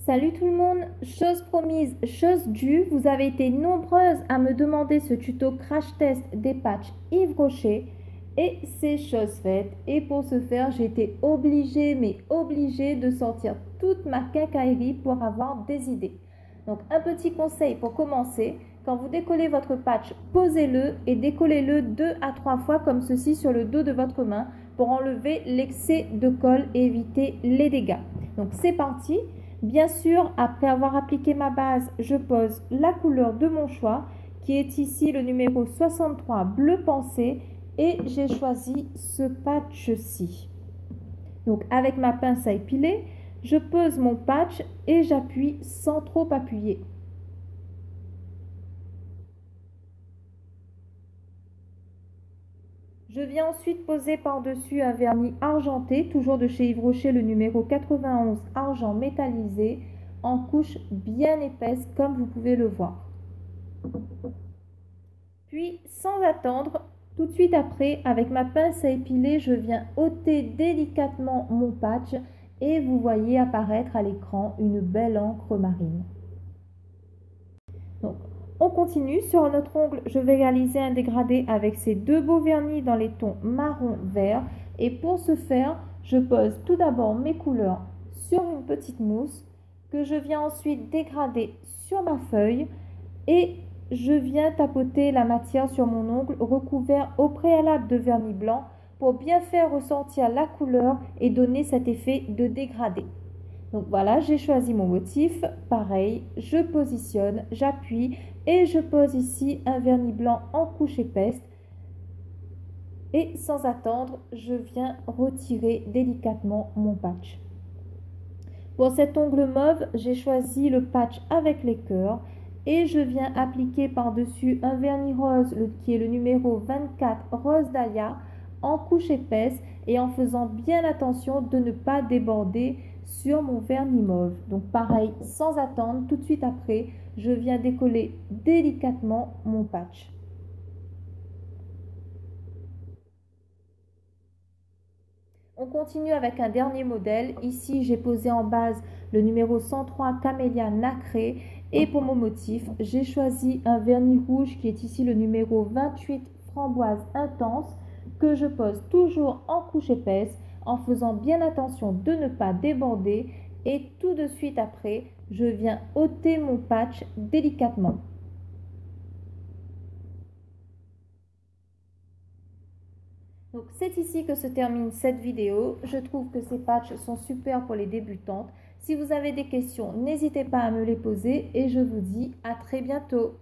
Salut tout le monde, chose promise, chose due, vous avez été nombreuses à me demander ce tuto crash test des patchs Yves Rocher et c'est chose faite. Et pour ce faire, j'ai été obligée, de sortir toute ma quincaillerie pour avoir des idées. Donc un petit conseil pour commencer, quand vous décollez votre patch, posez-le et décollez-le 2 à 3 fois comme ceci sur le dos de votre main pour enlever l'excès de colle et éviter les dégâts. Donc c'est parti. Bien sûr, après avoir appliqué ma base, je pose la couleur de mon choix, qui est ici le numéro 63 bleu pensée, et j'ai choisi ce patch-ci. Donc avec ma pince à épiler, je pose mon patch et j'appuie sans trop appuyer. Je viens ensuite poser par-dessus un vernis argenté, toujours de chez Yves Rocher, le numéro 91 argent métallisé, en couche bien épaisse comme vous pouvez le voir. Puis, sans attendre, tout de suite après, avec ma pince à épiler, je viens ôter délicatement mon patch et vous voyez apparaître à l'écran une belle encre marine. Donc, on continue. Sur notre ongle, je vais réaliser un dégradé avec ces deux beaux vernis dans les tons marron-vert. Et pour ce faire, je pose tout d'abord mes couleurs sur une petite mousse que je viens ensuite dégrader sur ma feuille et je viens tapoter la matière sur mon ongle recouvert au préalable de vernis blanc pour bien faire ressortir la couleur et donner cet effet de dégradé. Donc voilà, j'ai choisi mon motif. Pareil, je positionne, j'appuie et je pose ici un vernis blanc en couche épaisse. Et sans attendre, je viens retirer délicatement mon patch. Pour cet ongle mauve, j'ai choisi le patch avec les cœurs et je viens appliquer par-dessus un vernis rose qui est le numéro 24 Rose Dahlia en couche épaisse et en faisant bien attention de ne pas déborder sur mon vernis mauve. Donc pareil, sans attendre, tout de suite après, je viens décoller délicatement mon patch. On continue avec un dernier modèle. Ici, j'ai posé en base le numéro 103 Camélia nacré. Et pour mon motif, j'ai choisi un vernis rouge qui est ici le numéro 28 Framboise intense que je pose toujours en couche épaisse en faisant bien attention de ne pas déborder. Et tout de suite après, je viens ôter mon patch délicatement. Donc c'est ici que se termine cette vidéo. Je trouve que ces patchs sont super pour les débutantes. Si vous avez des questions, n'hésitez pas à me les poser et je vous dis à très bientôt.